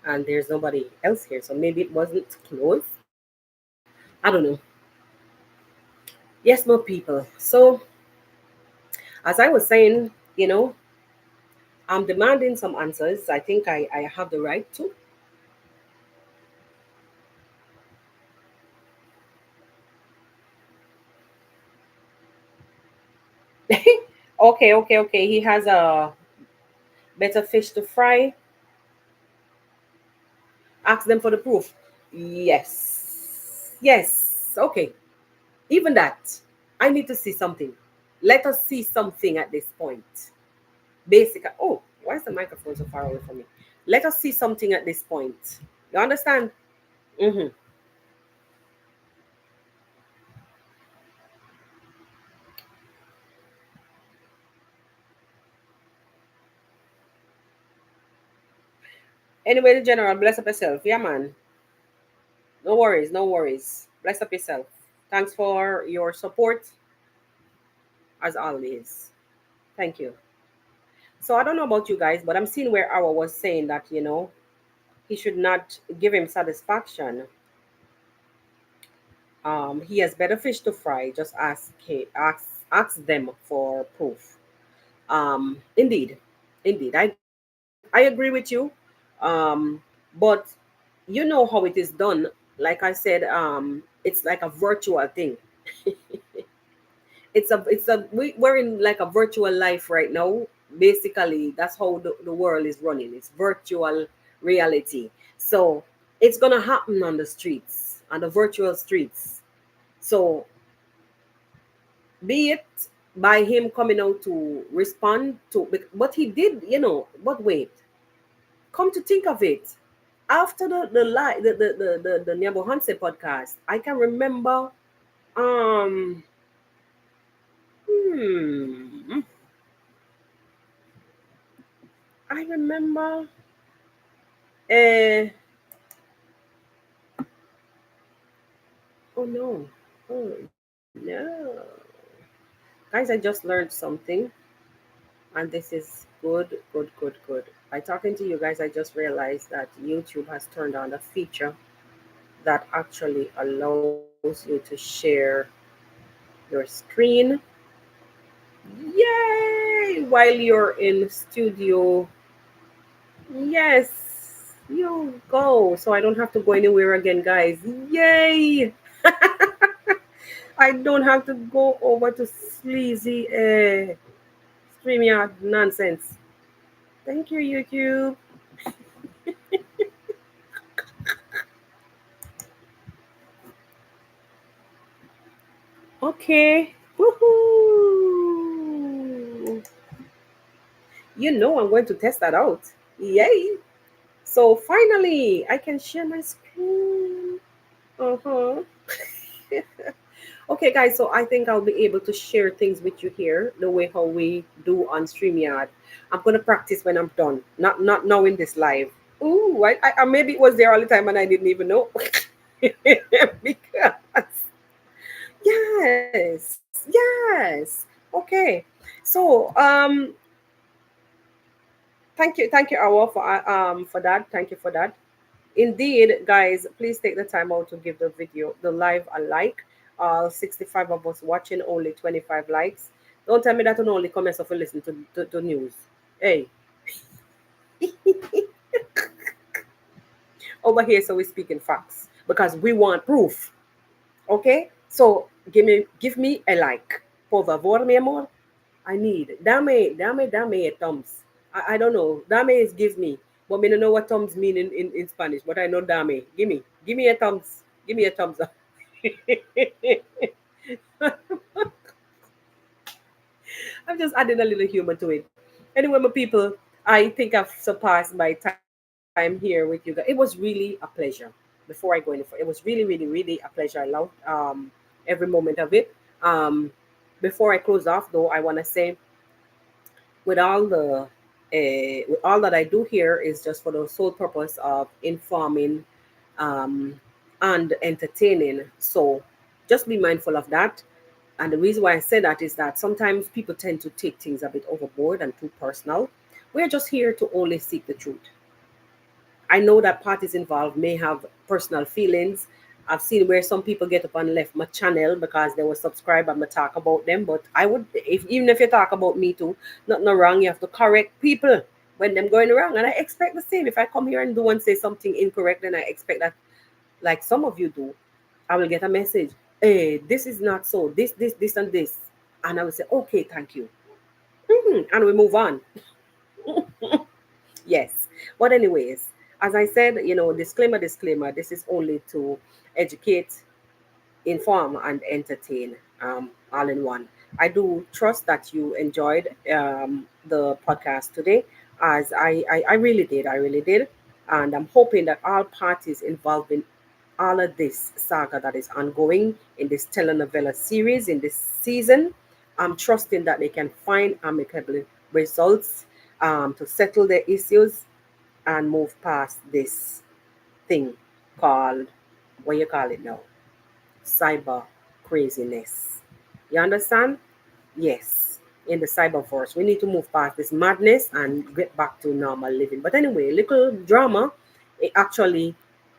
Speaker 1: and there's nobody else here. So maybe it wasn't closed. I don't know. Yes, more people. So as I was saying, I'm demanding some answers. I think I have the right to. Okay. He has a better fish to fry. Ask them for the proof. Yes. Okay. Even that, I need to see something. Let us see something at this point. Basic. Oh, why is the microphone so far away from me? Let us see something at this point. You understand? Mm-hmm. Anyway, the general, bless up yourself. Yeah, man. No worries, no worries. Bless up yourself. Thanks for your support, as always. Thank you. So I don't know about you guys, but I'm seeing where Awa was saying that, he should not give him satisfaction. He has better fish to fry. Just ask them for proof. Indeed, I agree with you. But you know how it is done. Like I said, it's like a virtual thing. We're in like a virtual life right now. Basically, that's how the world is running. It's virtual reality. So it's gonna happen on the streets, on the virtual streets. So be it by him coming out to respond to, but he did, but wait, come to think of it, after the Nyabo Hanse podcast, I can remember, um hmm, I remember, uh oh no, oh no, guys, I just learned something, and this is good. By talking to you guys, I just realized that YouTube has turned on the feature that actually allows you to share your screen. Yay! While you're in studio, yes, you go. So I don't have to go anywhere again, guys. Yay! I don't have to go over to sleazy StreamYard nonsense. Thank you, YouTube. Okay. Woohoo! You know I'm going to test that out. Yay! So finally, I can share my screen. Uh-huh. Okay, guys, so I think I'll be able to share things with you here the way how we do on StreamYard. I'm gonna practice when I'm done, not now in this live. Ooh, I maybe it was there all the time and I didn't even know. Because yes. Okay. So thank you, Awa, for that. Thank you for that. Indeed, guys, please take the time out to give the live a like. 65 of us watching, only 25 likes. Don't tell me that on only comments if you listen to news. Hey, over here, so we're speaking facts because we want proof. Okay? So give me a like. Por favor, mi amor. I need. Dame a thumbs. I don't know. Dame is give me. But me don't know what thumbs mean in Spanish. But I know dame. Give me. Give me a thumbs. Give me a thumbs up. I'm just adding a little humor to it. Anyway, my people, I think I've surpassed my time here with you guys. It was really a pleasure. Before I go any further, it was really a pleasure. I loved every moment of it. Before I close off, though, I want to say with all that I do here is just for the sole purpose of informing um, and entertaining. So just be mindful of that. And the reason why I say that is that sometimes people tend to take things a bit overboard and too personal. We're just here to only seek the truth. I know that parties involved may have personal feelings. I've seen where some people get up and left my channel because they were subscribed and I talk about them. But I would, if even if you talk about me too, not no wrong. You have to correct people when them going wrong, and I expect the same. If I come here and do and say something incorrect, then I expect that, like some of you do, I will get a message. Hey, this is not so. This, and this, and I will say, okay, thank you, and we move on. Yes. But anyways, as I said, disclaimer, this is only to educate, inform, and entertain, all in one. I do trust that you enjoyed the podcast today, as I really did. I really did. And I'm hoping that all parties involved in all of this saga that is ongoing in this telenovela series, in this season, I'm trusting that they can find amicable results to settle their issues and move past this thing called, what you call it now, cyber craziness. You understand? Yes. In the cyberverse, we need to move past this madness and get back to normal living. But anyway, little drama, it actually,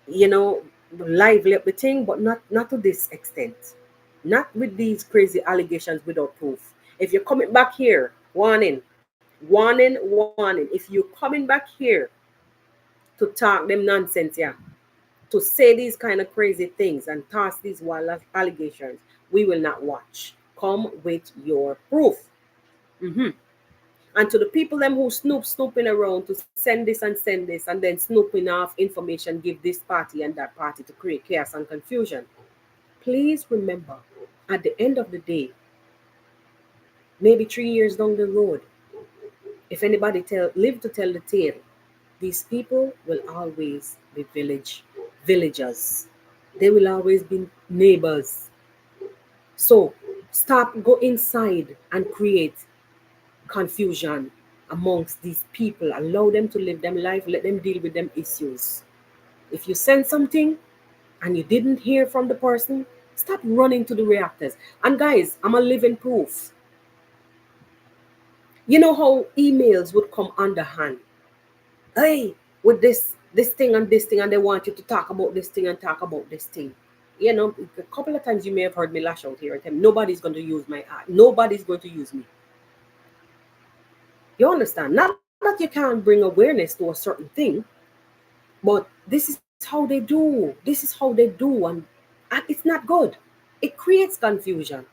Speaker 1: you know, lively up the thing, but not to this extent. Not with these crazy allegations without proof. If you're coming back here, warning, warning. If you're coming back here to talk them nonsense, yeah, to say these kind of crazy things and toss these wild allegations, we will not watch. Come with your proof. Mhm. And to the people them who snooping around to send this, and then snooping off information, give this party and that party to create chaos and confusion. Please remember, at the end of the day, maybe 3 years down the road, if anybody live to tell the tale, these people will always be villagers. They will always be neighbors. So stop, go inside and create confusion amongst these people. Allow them to live them life, let them deal with them issues. If you send something and you didn't hear from the person, stop running to the reactors. And guys, I'm a living proof. You know how emails would come underhand. Hey, with this thing and this thing, and they want you to talk about this thing and talk about this thing. You know, a couple of times you may have heard me lash out here and tell me nobody's going to use my art. Nobody's going to use me. You understand? Not that you can't bring awareness to a certain thing, but this is how they do. This is how they do, and it's not good. It creates confusion.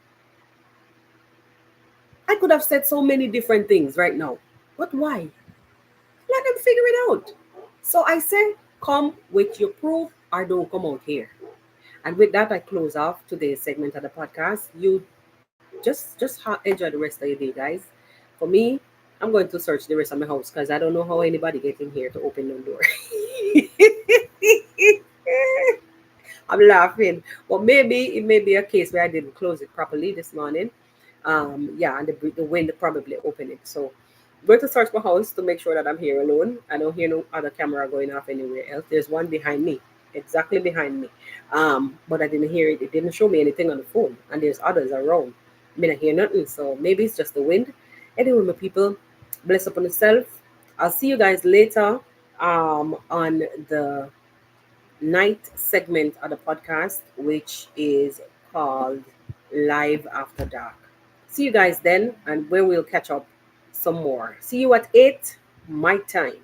Speaker 1: I could have said so many different things right now, but why? Let them figure it out. So I say, come with your proof or don't come out here. And with that, I close off today's segment of the podcast. You enjoy the rest of your day, guys. For me, I'm going to search the rest of my house because I don't know how anybody get in here to open the door. I'm laughing, but maybe it may be a case where I didn't close it properly this morning. Yeah, and the wind probably opened it. So I'm going to search my house to make sure that I'm here alone. I don't hear no other camera going off anywhere else. There's one behind me, exactly behind me. But I didn't hear it. It didn't show me anything on the phone, and there's others around. I mean, I hear nothing. So maybe it's just the wind. Anyway, my people, bless upon yourself. I'll see you guys later on the night segment of the podcast, which is called Live After Dark. See you guys then, and where we'll catch up some more. See you at 8 my time.